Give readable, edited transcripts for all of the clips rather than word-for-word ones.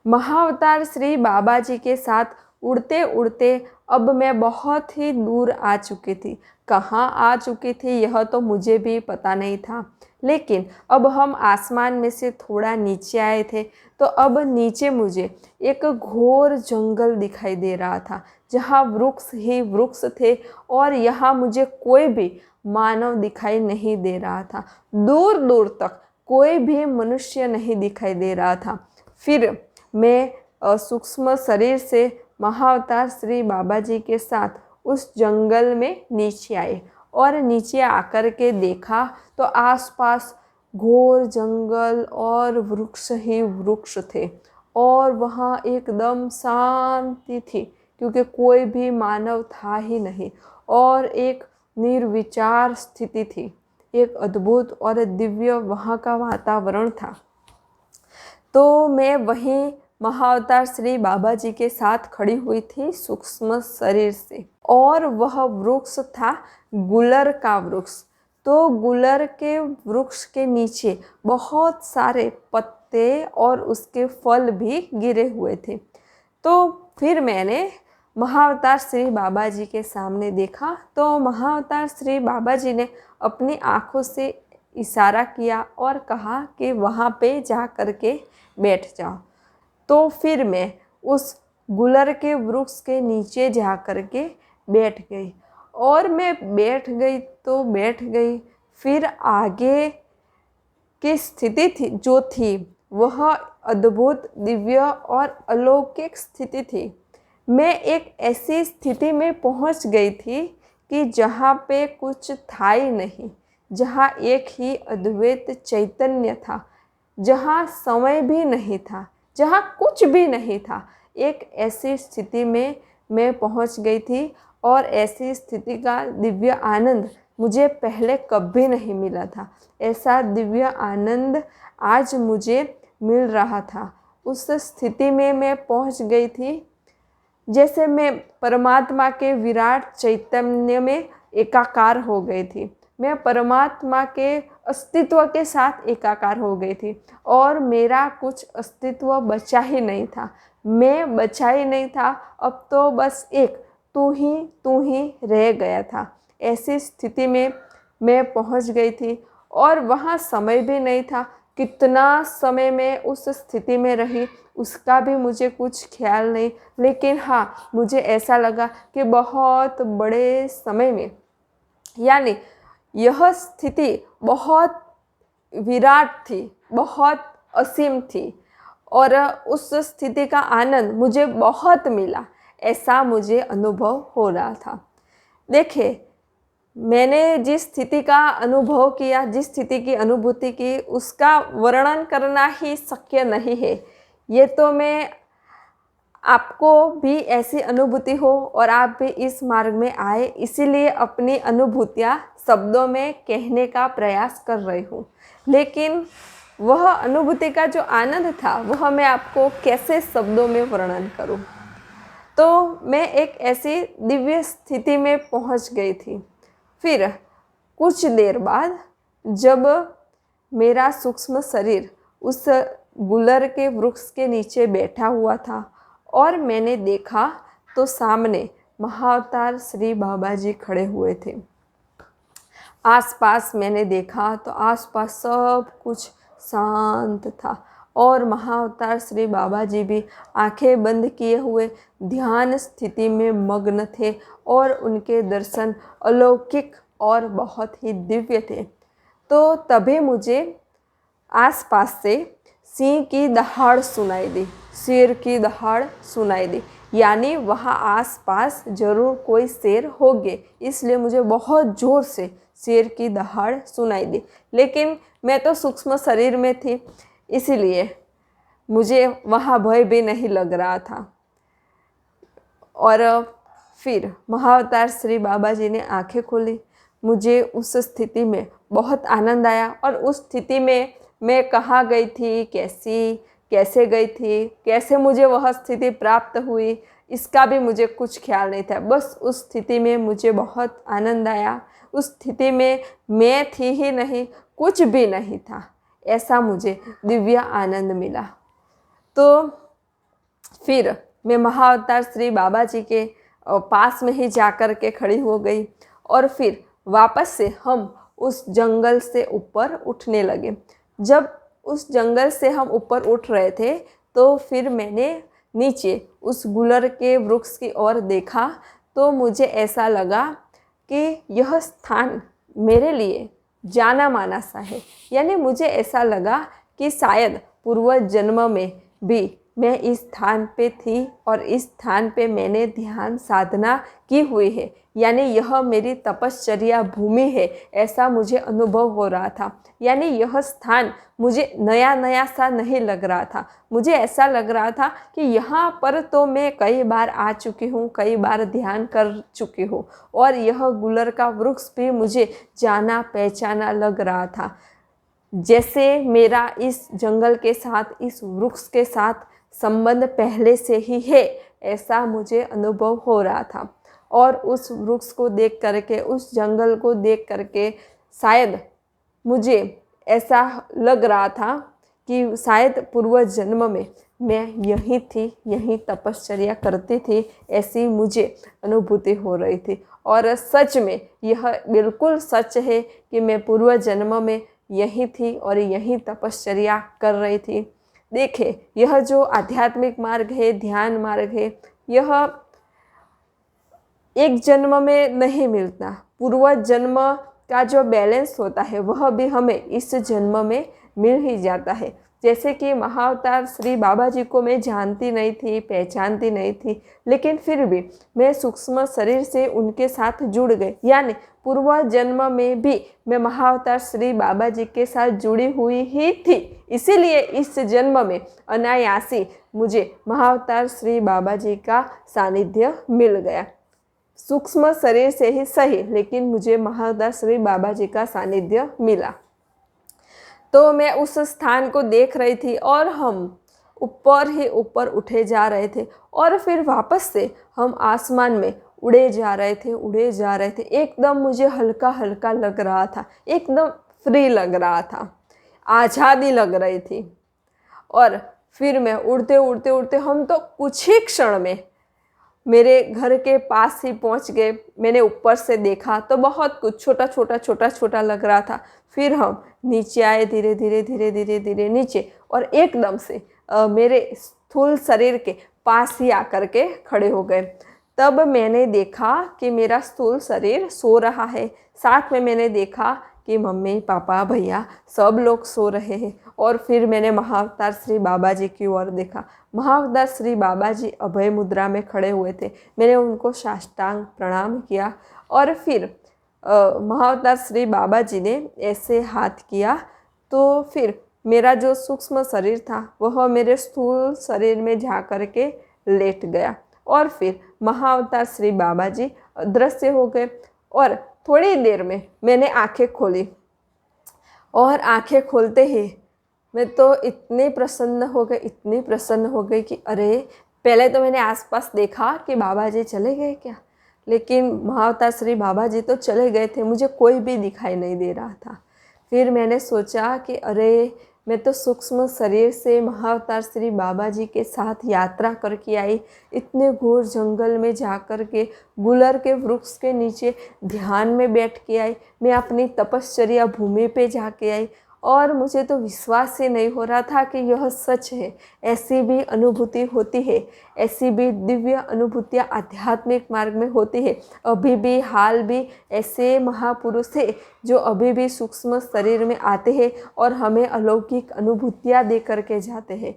महाअवतार श्री बाबा जी के साथ उड़ते उड़ते अब मैं बहुत ही दूर आ चुकी थी। कहाँ आ चुकी थी यह तो मुझे भी पता नहीं था, लेकिन अब हम आसमान में से थोड़ा नीचे आए थे तो अब नीचे मुझे एक घोर जंगल दिखाई दे रहा था, जहाँ वृक्ष ही वृक्ष थे और यहाँ मुझे कोई भी मानव दिखाई नहीं दे रहा था। दूर दूर तक कोई भी मनुष्य नहीं दिखाई दे रहा था। फिर मैं सूक्ष्म शरीर से महाअवतार श्री बाबा जी के साथ उस जंगल में नीचे आई और नीचे आकर के देखा तो आसपास घोर जंगल और वृक्ष ही वृक्ष थे और वहाँ एकदम शांति थी, क्योंकि कोई भी मानव था ही नहीं और एक निर्विचार स्थिति थी। एक अद्भुत और दिव्य वहाँ का वातावरण था। तो मैं वहीं महाअवतार श्री बाबा जी के साथ खड़ी हुई थी सूक्ष्म शरीर से, और वह वृक्ष था गुलर का वृक्ष। तो गुलर के वृक्ष के नीचे बहुत सारे पत्ते और उसके फल भी गिरे हुए थे। तो फिर मैंने महाअवतार श्री बाबा जी के सामने देखा तो महाअवतार श्री बाबा जी ने अपनी आँखों से इशारा किया और कहा कि वहाँ पे जा कर के बैठ जाओ। तो फिर मैं उस गुलर के वृक्ष के नीचे जा कर के बैठ गई और मैं बैठ गई तो बैठ गई। फिर आगे की स्थिति थी जो थी वह अद्भुत दिव्य और अलौकिक स्थिति थी। मैं एक ऐसी स्थिति में पहुंच गई थी कि जहाँ पे कुछ था ही नहीं, जहाँ एक ही अद्वैत चैतन्य था, जहाँ समय भी नहीं था, जहाँ कुछ भी नहीं था। एक ऐसी स्थिति में मैं पहुंच गई थी और ऐसी स्थिति का दिव्य आनंद मुझे पहले कभी नहीं मिला था। ऐसा दिव्य आनंद आज मुझे मिल रहा था। उस स्थिति में मैं पहुंच गई थी जैसे मैं परमात्मा के विराट चैतन्य में एकाकार हो गई थी। मैं परमात्मा के अस्तित्व के साथ एकाकार हो गई थी और मेरा कुछ अस्तित्व बचा ही नहीं था। मैं बचा ही नहीं था, अब तो बस एक तू ही रह गया था। ऐसी स्थिति में मैं पहुंच गई थी और वहाँ समय भी नहीं था। कितना समय मैं उस स्थिति में रही उसका भी मुझे कुछ ख्याल नहीं, लेकिन हाँ मुझे ऐसा लगा कि बहुत बड़े समय में, यानी यह स्थिति बहुत विराट थी, बहुत असीम थी और उस स्थिति का आनंद मुझे बहुत मिला, ऐसा मुझे अनुभव हो रहा था। देखिए, मैंने जिस स्थिति का अनुभव किया, जिस स्थिति की अनुभूति की, उसका वर्णन करना ही शक्य नहीं है। ये तो मैं आपको भी ऐसी अनुभूति हो और आप भी इस मार्ग में आए, इसीलिए अपनी अनुभूतियाँ शब्दों में कहने का प्रयास कर रही हूँ। लेकिन वह अनुभूति का जो आनंद था वह मैं आपको कैसे शब्दों में वर्णन करूँ। तो मैं एक ऐसी दिव्य स्थिति में पहुँच गई थी। फिर कुछ देर बाद जब मेरा सूक्ष्म शरीर उस गुलर के वृक्ष के नीचे बैठा हुआ था और मैंने देखा तो सामने महाअवतार श्री बाबा जी खड़े हुए थे। आसपास मैंने देखा तो आसपास सब कुछ शांत था और महाअवतार श्री बाबा जी भी आंखें बंद किए हुए ध्यान स्थिति में मग्न थे और उनके दर्शन अलौकिक और बहुत ही दिव्य थे। तो तभी मुझे आसपास से सिंह की दहाड़ सुनाई दी, शेर की दहाड़ सुनाई दी, यानी वहाँ आसपास ज़रूर कोई शेर होंगे, इसलिए मुझे बहुत ज़ोर से शेर की दहाड़ सुनाई दी। लेकिन मैं तो सूक्ष्म शरीर में थी, इसीलिए मुझे वहाँ भय भी नहीं लग रहा था। और फिर महाअवतार श्री बाबा जी ने आंखें खोली। मुझे उस स्थिति में बहुत आनंद आया और उस स्थिति में मैं कहाँ गई थी, कैसे गई थी, कैसे मुझे वह स्थिति प्राप्त हुई, इसका भी मुझे कुछ ख्याल नहीं था। बस उस स्थिति में मुझे बहुत आनंद आया। उस स्थिति में मैं थी ही नहीं, कुछ भी नहीं था, ऐसा मुझे दिव्य आनंद मिला। तो फिर मैं महाअवतार श्री बाबा जी के पास में ही जाकर के खड़ी हो गई और फिर वापस से हम उस जंगल से ऊपर उठने लगे। जब उस जंगल से हम ऊपर उठ रहे थे तो फिर मैंने नीचे उस गुलर के वृक्ष की ओर देखा तो मुझे ऐसा लगा कि यह स्थान मेरे लिए जाना माना सा है। यानी मुझे ऐसा लगा कि शायद पूर्व जन्म में भी मैं इस स्थान पे थी और इस स्थान पे मैंने ध्यान साधना की हुई है, यानी यह मेरी तपश्चर्या भूमि है, ऐसा मुझे अनुभव हो रहा था। यानी यह स्थान मुझे नया नया सा नहीं लग रहा था, मुझे ऐसा लग रहा था कि यहाँ पर तो मैं कई बार आ चुकी हूँ, कई बार ध्यान कर चुकी हूँ और यह गुलर का वृक्ष भी मुझे जाना पहचाना लग रहा था। जैसे मेरा इस जंगल के साथ, इस वृक्ष के साथ संबंध पहले से ही है, ऐसा मुझे अनुभव हो रहा था। और उस वृक्ष को देख करके, उस जंगल को देख करके शायद मुझे ऐसा लग रहा था कि शायद पूर्व जन्म में मैं यहीं थी, यहीं तपश्चर्या करती थी, ऐसी मुझे अनुभूति हो रही थी। और सच में यह बिल्कुल सच है कि मैं पूर्व जन्म में यहीं थी और यहीं तपश्चर्या कर रही थी। देखें, यह जो आध्यात्मिक मार्ग है, ध्यान मार्ग है, यह एक जन्म में नहीं मिलता। पूर्व जन्म का जो बैलेंस होता है वह भी हमें इस जन्म में मिल ही जाता है। जैसे कि महाअवतार श्री बाबा जी को मैं जानती नहीं थी, पहचानती नहीं थी, लेकिन फिर भी मैं सूक्ष्म शरीर से उनके साथ जुड़ गई। यानी पूर्व जन्म में भी मैं महाअवतार श्री बाबा जी के साथ जुड़ी हुई ही थी, इसीलिए इस जन्म में अनायासी मुझे महाअवतार श्री बाबा जी का सानिध्य मिल गया। सूक्ष्म शरीर से ही सही, लेकिन मुझे महाअवतार श्री बाबा जी का सानिध्य मिला। तो मैं उस स्थान को देख रही थी और हम ऊपर ही ऊपर उठे जा रहे थे और फिर वापस से हम आसमान में उड़े जा रहे थे, उड़े जा रहे थे। एकदम मुझे हल्का हल्का लग रहा था, एकदम फ्री लग रहा था, आज़ादी लग रही थी। और फिर मैं उड़ते उड़ते उड़ते हम तो कुछ ही क्षण में मेरे घर के पास ही पहुंच गए। मैंने ऊपर से देखा तो बहुत कुछ छोटा छोटा लग रहा था। फिर हम नीचे आए, धीरे धीरे धीरे धीरे धीरे नीचे, और एकदम से मेरे स्थूल शरीर के पास ही आकर के खड़े हो गए। तब मैंने देखा कि मेरा स्थूल शरीर सो रहा है। साथ में मैंने देखा कि मम्मी, पापा, भैया सब लोग सो रहे हैं। और फिर मैंने महाअवतार श्री बाबा जी की ओर देखा। महाअवतार श्री बाबा जी अभय मुद्रा में खड़े हुए थे। मैंने उनको साष्टांग प्रणाम किया और फिर महाअवतार श्री बाबा जी ने ऐसे हाथ किया तो फिर मेरा जो सूक्ष्म शरीर था वह मेरे स्थूल शरीर में जा कर के लेट गया और फिर महाअवतार श्री बाबा जी अदृश्य हो गए। और थोड़ी देर में मैंने आंखें खोली और आंखें खोलते ही मैं तो इतनी प्रसन्न हो गई कि अरे, पहले तो मैंने आसपास देखा कि बाबा जी चले गए क्या, लेकिन महाअवतार श्री बाबा जी तो चले गए थे, मुझे कोई भी दिखाई नहीं दे रहा था। फिर मैंने सोचा कि अरे, मैं तो सूक्ष्म शरीर से महाअवतार श्री बाबा जी के साथ यात्रा करके आई, इतने घोर जंगल में जाकर के गुलर के वृक्ष के नीचे ध्यान में बैठ के आई, मैं अपनी तपश्चर्या भूमि पे जाके आई और मुझे तो विश्वास ही नहीं हो रहा था कि यह सच है। ऐसी भी अनुभूति होती है, ऐसी भी दिव्य अनुभूतियाँ आध्यात्मिक मार्ग में होती है। अभी भी हाल भी ऐसे महापुरुष हैं जो अभी भी सूक्ष्म शरीर में आते हैं और हमें अलौकिक अनुभूतियाँ दे करके जाते हैं।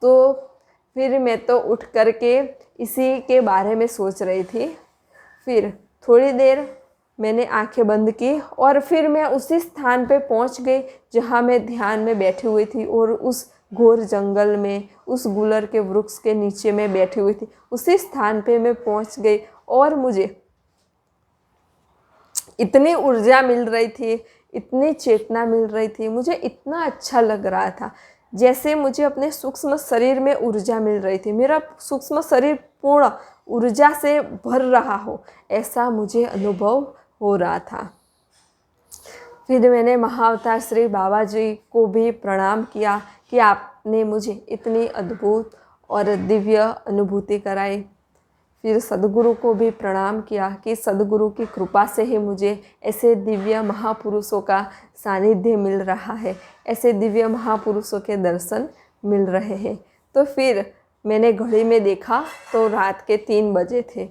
तो फिर मैं तो उठ करके इसी के बारे में सोच रही थी। फिर थोड़ी देर मैंने आंखें बंद की और फिर मैं उसी स्थान पे पहुंच गई जहां मैं ध्यान में बैठी हुई थी और उस घोर जंगल में, उस गुलर के वृक्ष के नीचे में बैठी हुई थी। उसी स्थान पे मैं पहुंच गई और मुझे इतनी ऊर्जा मिल रही थी, इतनी चेतना मिल रही थी, मुझे इतना अच्छा लग रहा था जैसे मुझे अपने सूक्ष्म शरीर में ऊर्जा मिल रही थी। मेरा सूक्ष्म शरीर पूर्ण ऊर्जा से भर रहा हो, ऐसा मुझे अनुभव हो रहा था। फिर मैंने महाअवतार श्री बाबा जी को भी प्रणाम किया कि आपने मुझे इतनी अद्भुत और दिव्य अनुभूति कराई। फिर सद्गुरु को भी प्रणाम किया कि सद्गुरु की कृपा से ही मुझे ऐसे दिव्य महापुरुषों का सानिध्य मिल रहा है, ऐसे दिव्य महापुरुषों के दर्शन मिल रहे हैं। तो फिर मैंने घड़ी में देखा तो रात के 3 बजे थे।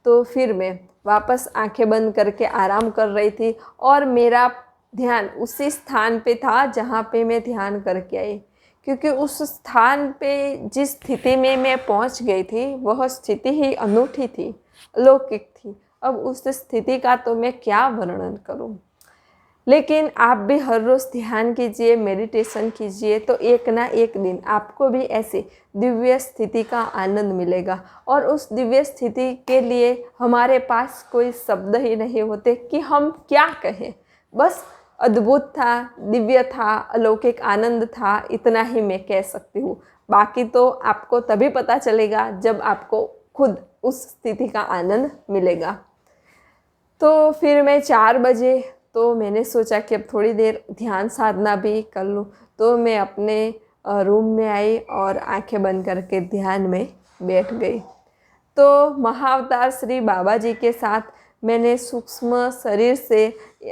तो फिर मैं वापस आंखें बंद करके आराम कर रही थी और मेरा ध्यान उसी स्थान पे था जहाँ पे मैं ध्यान करके आई, क्योंकि उस स्थान पे जिस स्थिति में मैं पहुँच गई थी वह स्थिति ही अनूठी थी, अलौकिक थी। अब उस स्थिति का तो मैं क्या वर्णन करूँ। लेकिन आप भी हर रोज़ ध्यान कीजिए, मेडिटेशन कीजिए, तो एक ना एक दिन आपको भी ऐसी दिव्य स्थिति का आनंद मिलेगा। और उस दिव्य स्थिति के लिए हमारे पास कोई शब्द ही नहीं होते कि हम क्या कहें। बस अद्भुत था, दिव्य था, अलौकिक आनंद था, इतना ही मैं कह सकती हूँ। बाकी तो आपको तभी पता चलेगा जब आपको खुद उस स्थिति का आनंद मिलेगा। तो फिर मैं 4 बजे तो मैंने सोचा कि अब थोड़ी देर ध्यान साधना भी कर लूँ। तो मैं अपने रूम में आई और आंखें बंद करके ध्यान में बैठ गई। तो महाअवतार श्री बाबा जी के साथ मैंने सूक्ष्म शरीर से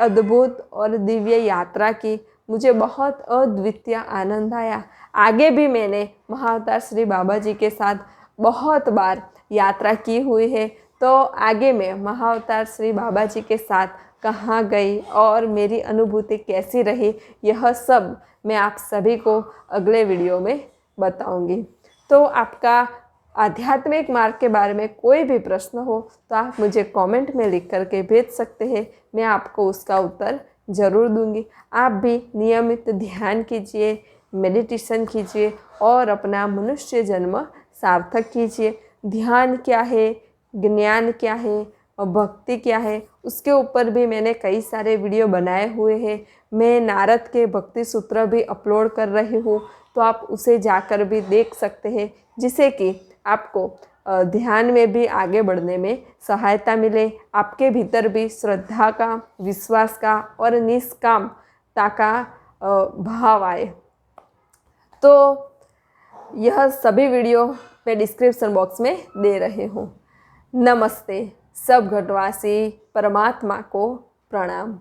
अद्भुत और दिव्य यात्रा की। मुझे बहुत अद्वितीय आनंद आया। आगे भी मैंने महाअवतार श्री बाबा जी के साथ बहुत बार यात्रा की हुई है। तो आगे मैं महाअवतार श्री बाबा जी के साथ कहाँ गई और मेरी अनुभूति कैसी रही, यह सब मैं आप सभी को अगले वीडियो में बताऊंगी। तो आपका आध्यात्मिक मार्ग के बारे में कोई भी प्रश्न हो तो आप मुझे कमेंट में लिख करके भेज सकते हैं, मैं आपको उसका उत्तर ज़रूर दूंगी। आप भी नियमित ध्यान कीजिए, मेडिटेशन कीजिए और अपना मनुष्य जन्म सार्थक कीजिए। ध्यान क्या है, ज्ञान क्या है और भक्ति क्या है, उसके ऊपर भी मैंने कई सारे वीडियो बनाए हुए हैं। मैं नारद के भक्ति सूत्र भी अपलोड कर रही हूँ, तो आप उसे जाकर भी देख सकते हैं, जिससे कि आपको ध्यान में भी आगे बढ़ने में सहायता मिले, आपके भीतर भी श्रद्धा का, विश्वास का और निष्कामता का भाव आए। तो यह सभी वीडियो मैं डिस्क्रिप्शन बॉक्स में दे रही हूँ। नमस्ते। सब घटवासी परमात्मा को प्रणाम।